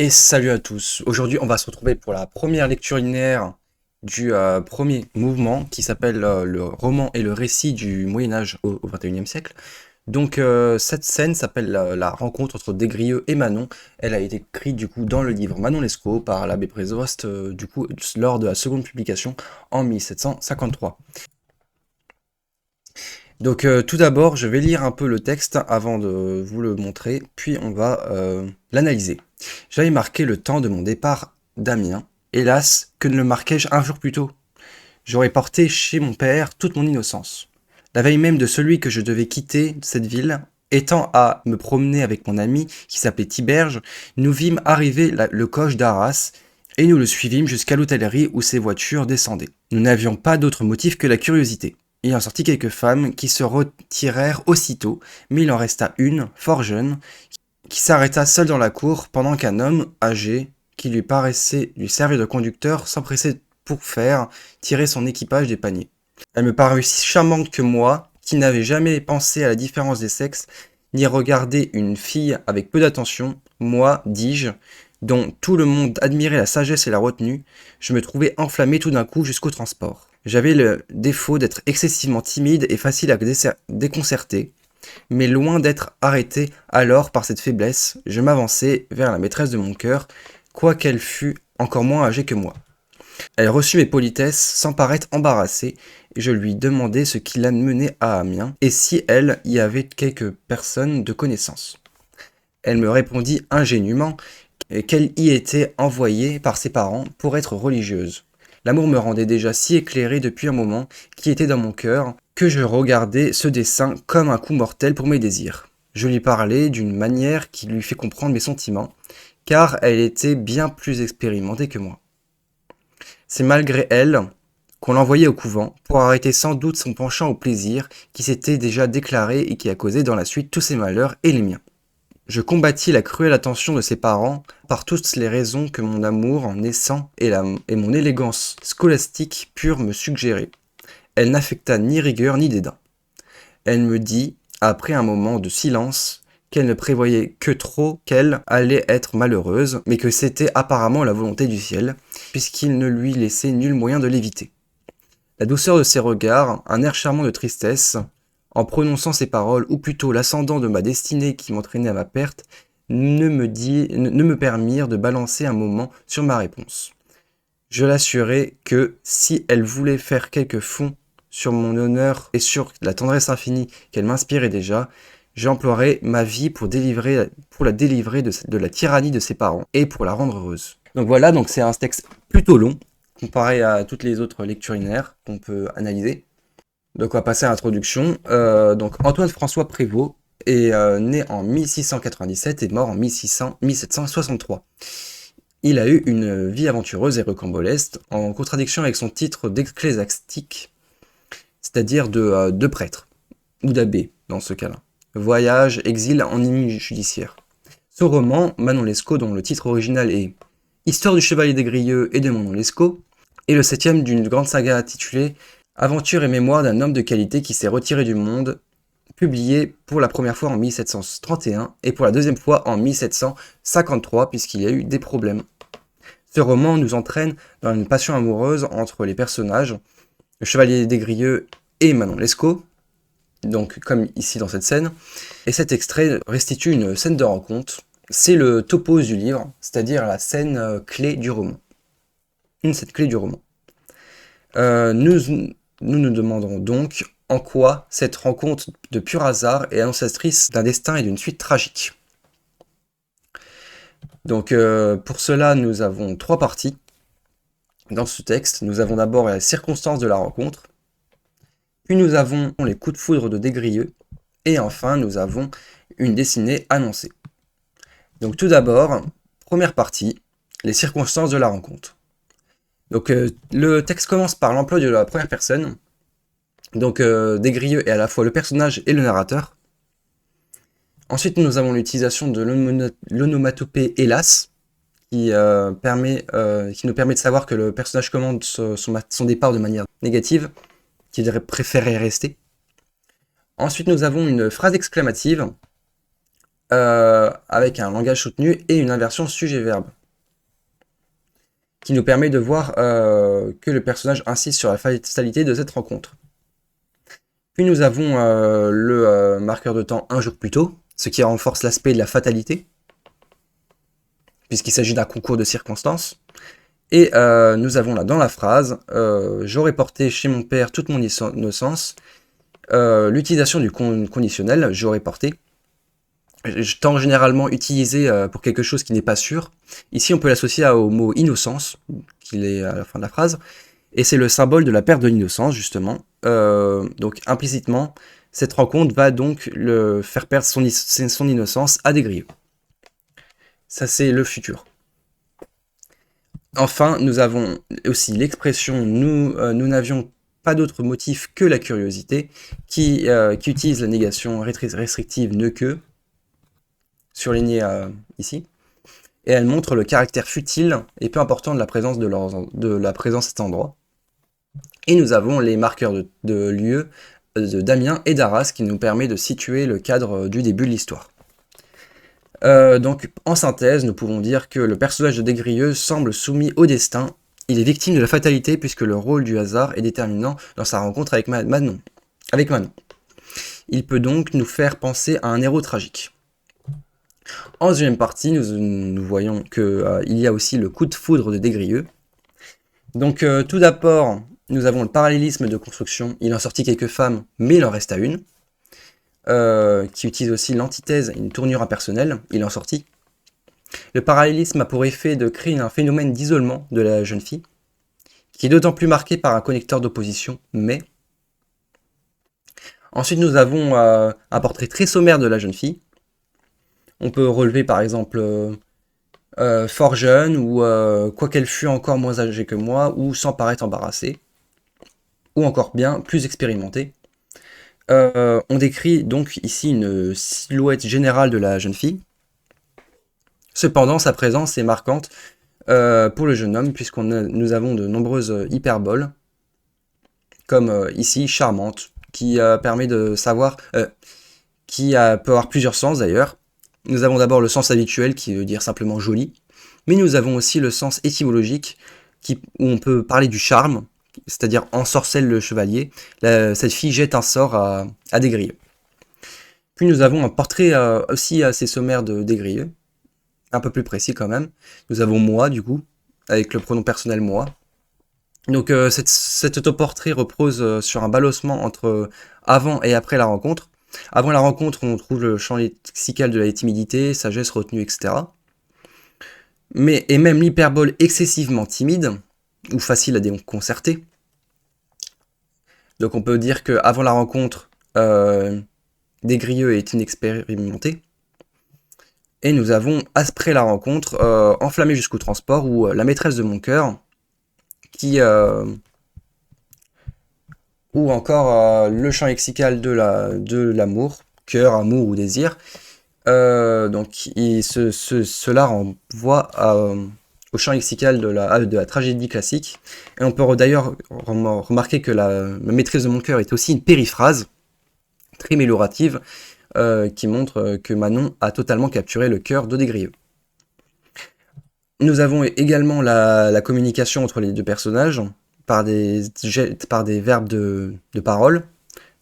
Et salut à tous. Aujourd'hui, on va se retrouver pour la première lecture linéaire du premier mouvement qui s'appelle le roman et le récit du Moyen Âge au XXIe siècle. Donc cette scène s'appelle la rencontre entre Des et Manon. Elle a été écrite du coup dans le livre Manon Lescaut par l'abbé Prévost du coup lors de la seconde publication en 1753. Donc tout d'abord, je vais lire un peu le texte avant de vous le montrer, puis on va l'analyser. J'avais marqué le temps de mon départ d'Amiens. Hélas, que ne le marquai-je un jour plus tôt? J'aurais porté chez mon père toute mon innocence. La veille même de celui que je devais quitter cette ville, étant à me promener avec mon ami qui s'appelait Tiberge, nous vîmes arriver le coche d'Arras, et nous le suivîmes jusqu'à l'hôtellerie où ses voitures descendaient. Nous n'avions pas d'autre motif que la curiosité. Il en sortit quelques femmes qui se retirèrent aussitôt, mais il en resta une, fort jeune, qui s'arrêta seule dans la cour pendant qu'un homme âgé, qui lui paraissait lui servir de conducteur, s'empressait pour faire tirer son équipage des paniers. Elle me parut si charmante que moi, qui n'avais jamais pensé à la différence des sexes, ni regardé une fille avec peu d'attention, moi, dis-je, dont tout le monde admirait la sagesse et la retenue, je me trouvais enflammé tout d'un coup jusqu'au transport. J'avais le défaut d'être excessivement timide et facile à déconcerter, mais loin d'être arrêté alors par cette faiblesse, je m'avançai vers la maîtresse de mon cœur, quoiqu'elle fût encore moins âgée que moi. Elle reçut mes politesses sans paraître embarrassée, et je lui demandai ce qui l'amenait à Amiens, et si elle y avait quelques personnes de connaissance. Elle me répondit ingénument qu'elle y était envoyée par ses parents pour être religieuse. L'amour me rendait déjà si éclairé depuis un moment qui était dans mon cœur, que je regardais ce dessein comme un coup mortel pour mes désirs. Je lui parlais d'une manière qui lui fait comprendre mes sentiments, car elle était bien plus expérimentée que moi. C'est malgré elle qu'on l'envoyait au couvent, pour arrêter sans doute son penchant au plaisir qui s'était déjà déclaré et qui a causé dans la suite tous ses malheurs et les miens. Je combattis la cruelle attention de ses parents par toutes les raisons que mon amour naissant et mon élégance scolastique purent me suggérer. Elle n'affecta ni rigueur ni dédain. Elle me dit, après un moment de silence, qu'elle ne prévoyait que trop qu'elle allait être malheureuse, mais que c'était apparemment la volonté du ciel, puisqu'il ne lui laissait nul moyen de l'éviter. La douceur de ses regards, un air charmant de tristesse, en prononçant ces paroles, ou plutôt l'ascendant de ma destinée qui m'entraînait à ma perte, ne me permirent de balancer un moment sur ma réponse. Je l'assurai que, si elle voulait faire quelque fond sur mon honneur et sur la tendresse infinie qu'elle m'inspirait déjà, j'emploierais ma vie pour la délivrer de la tyrannie de ses parents et pour la rendre heureuse. Donc voilà, donc c'est un texte plutôt long, comparé à toutes les autres lectures linéaires qu'on peut analyser. Donc on va passer à l'introduction. Donc Antoine-François Prévost est né en 1697 et mort en 1763. Il a eu une vie aventureuse et rocambolesque, en contradiction avec son titre d'ecclésiastique, c'est-à-dire de prêtre, ou d'abbé dans ce cas-là. Voyage, exil, ennui judiciaire. Ce roman, Manon Lescaut, dont le titre original est Histoire du chevalier des Grieux et de Manon Lescaut, est le septième d'une grande saga intitulée Aventure et mémoire d'un homme de qualité qui s'est retiré du monde, publié pour la première fois en 1731 et pour la deuxième fois en 1753 puisqu'il y a eu des problèmes. Ce roman nous entraîne dans une passion amoureuse entre les personnages, le chevalier des Grieux et Manon Lescaut, donc comme ici dans cette scène, et cet extrait restitue une scène de rencontre. C'est le topos du livre, c'est-à-dire la scène clé du roman. Une scène clé du roman. Nous nous demanderons donc en quoi cette rencontre de pur hasard est ancestrice d'un destin et d'une suite tragique. Donc pour cela, nous avons trois parties dans ce texte. Nous avons d'abord la circonstance de la rencontre, puis nous avons les coups de foudre de Des, et enfin nous avons une destinée annoncée. Donc tout d'abord, première partie, les circonstances de la rencontre. Donc le texte commence par l'emploi de la première personne. Donc Des est à la fois le personnage et le narrateur. Ensuite nous avons l'utilisation de l'onomatopée hélas, qui nous permet de savoir que le personnage commande son départ de manière négative, qu'il préférait rester. Ensuite nous avons une phrase exclamative avec un langage soutenu et une inversion sujet-verbe, qui nous permet de voir que le personnage insiste sur la fatalité de cette rencontre. Puis nous avons le marqueur de temps un jour plus tôt, ce qui renforce l'aspect de la fatalité, puisqu'il s'agit d'un concours de circonstances. Et nous avons là dans la phrase j'aurais porté chez mon père toute mon innocence, l'utilisation du conditionnel j'aurais porté, tend généralement utilisé pour quelque chose qui n'est pas sûr. Ici on peut l'associer au mot innocence, qui est à la fin de la phrase, et c'est le symbole de la perte de l'innocence justement. Donc implicitement, cette rencontre va donc le faire perdre son innocence à des grieux. Ça c'est le futur. Enfin, nous avons aussi l'expression nous n'avions pas d'autre motif que la curiosité, qui utilise la négation restrictive ne que, surlignée ici, et elle montre le caractère futile et peu important de la présence à cet endroit. Et nous avons les marqueurs de lieu de Damien et d'Arras qui nous permet de situer le cadre du début de l'histoire. Donc, en synthèse, nous pouvons dire que le personnage de Des Grieux semble soumis au destin. Il est victime de la fatalité puisque le rôle du hasard est déterminant dans sa rencontre avec Manon. Il peut donc nous faire penser à un héros tragique. En deuxième partie, nous voyons qu'il y a aussi le coup de foudre de Des Grieux. Donc, tout d'abord, nous avons le parallélisme de construction. Il en sortit quelques femmes, mais il en reste à une. Qui utilise aussi l'antithèse et une tournure impersonnelle, il en sortit. Le parallélisme a pour effet de créer un phénomène d'isolement de la jeune fille, qui est d'autant plus marqué par un connecteur d'opposition, mais... Ensuite, nous avons un portrait très sommaire de la jeune fille. On peut relever par exemple fort jeune, ou quoiqu'elle fût encore moins âgée que moi, ou sans paraître embarrassée, ou encore bien plus expérimentée. On décrit donc ici une silhouette générale de la jeune fille. Cependant, sa présence est marquante pour le jeune homme, nous avons de nombreuses hyperboles, comme ici, charmante, qui permet de savoir, qui peut avoir plusieurs sens d'ailleurs. Nous avons d'abord le sens habituel, qui veut dire simplement joli, mais nous avons aussi le sens étymologique, où on peut parler du charme, c'est-à-dire ensorcelle le chevalier. Cette fille jette un sort à Des Grieux. Puis nous avons un portrait aussi assez sommaire de Des Grieux, un peu plus précis quand même. Nous avons moi, du coup, avec le pronom personnel moi. Donc cet autoportrait repose sur un balancement entre avant et après la rencontre. Avant la rencontre, on trouve le champ lexical de la timidité, sagesse, retenue, etc. Et même l'hyperbole excessivement timide, ou facile à déconcerter. Donc on peut dire qu'avant la rencontre, Des Grieux est inexpérimenté. Et nous avons, après la rencontre, Enflammé jusqu'au transport, ou La maîtresse de mon cœur, ou encore le champ lexical de l'amour, cœur, amour ou désir. Donc cela renvoie au champ lexical de la tragédie classique. Et on peut d'ailleurs remarquer que la maîtresse de mon cœur est aussi une périphrase très mélorative qui montre que Manon a totalement capturé le cœur de Des Grieux. Nous avons également la communication entre les deux personnages par des verbes de parole.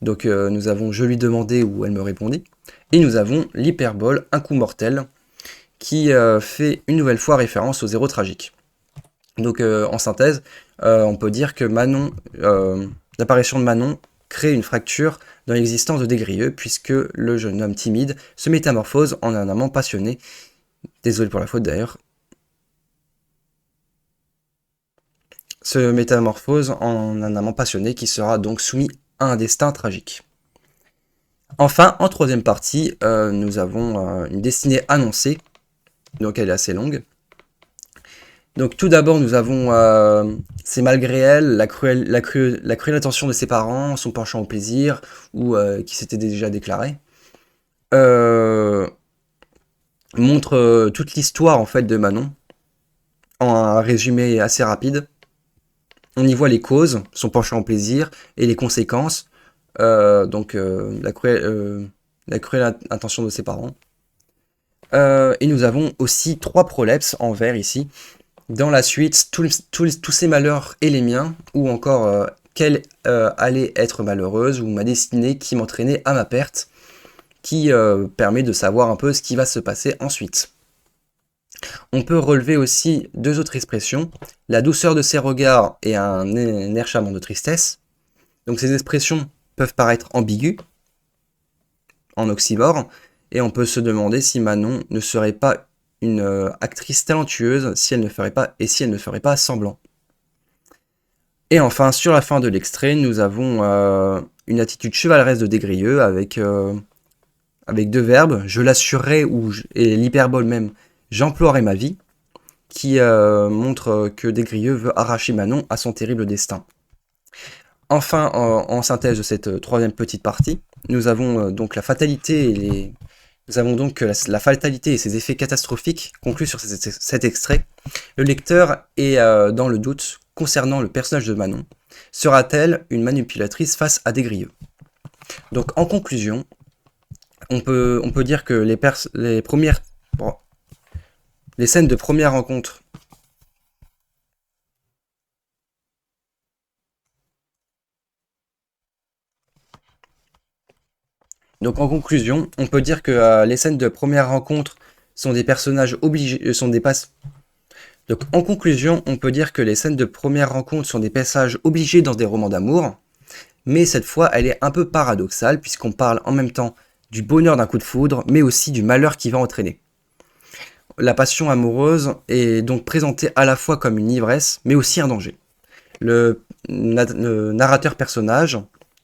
Donc nous avons je lui demandais ou elle me répondit. Et nous avons l'hyperbole un coup mortel qui fait une nouvelle fois référence aux héros tragiques. Donc en synthèse, on peut dire que l'apparition de Manon crée une fracture dans l'existence de Des Grieux, puisque le jeune homme timide se métamorphose en un amant passionné. Désolé pour la faute d'ailleurs. Se métamorphose en un amant passionné qui sera donc soumis à un destin tragique. Enfin, en troisième partie, nous avons une destinée annoncée, donc elle est assez longue. Donc tout d'abord, nous avons c'est malgré elle, la cruelle attention de ses parents, son penchant au plaisir, ou qui s'était déjà déclaré, montre toute l'histoire en fait de Manon, en un résumé assez rapide. On y voit les causes, son penchant au plaisir, et les conséquences, la cruelle intention de ses parents. Et nous avons aussi 3 prolepses en vert ici. Dans la suite, tous ces malheurs et les miens, ou encore quelle allait être malheureuse, ou ma destinée qui m'entraînait à ma perte, qui permet de savoir un peu ce qui va se passer ensuite. On peut relever aussi 2 autres expressions, la douceur de ses regards et un air charmant de tristesse. Donc ces expressions peuvent paraître ambiguës, en oxymore, et on peut se demander si Manon ne serait pas une actrice talentueuse si elle ne ferait pas semblant. Et enfin, sur la fin de l'extrait, nous avons une attitude chevaleresque de Des-Grieux avec 2 verbes, je l'assurerai et l'hyperbole même, j'emploierai ma vie, qui montre que Des-Grieux veut arracher Manon à son terrible destin. Enfin, en synthèse de cette 3e petite partie, nous avons donc la fatalité et Nous avons donc la fatalité et ses effets catastrophiques conclus sur cet extrait. Le lecteur est dans le doute concernant le personnage de Manon. Sera-t-elle une manipulatrice face à Des-Grieux? Donc en conclusion, on peut dire que les scènes de première rencontre Donc en conclusion, on peut dire que les scènes de première rencontre sont des personnages obligés, Donc en conclusion, on peut dire que les scènes de première rencontre sont des passages obligés dans des romans d'amour, mais cette fois elle est un peu paradoxale puisqu'on parle en même temps du bonheur d'un coup de foudre, mais aussi du malheur qui va entraîner. La passion amoureuse est donc présentée à la fois comme une ivresse, mais aussi un danger. Le narrateur personnage,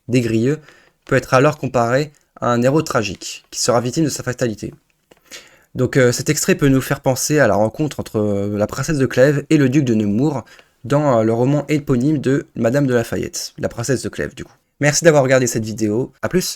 Des-Grieux, peut être alors comparé à un héros tragique, qui sera victime de sa fatalité. Donc cet extrait peut nous faire penser à la rencontre entre la princesse de Clèves et le duc de Nemours dans le roman éponyme de Madame de Lafayette, la princesse de Clèves du coup. Merci d'avoir regardé cette vidéo, à plus!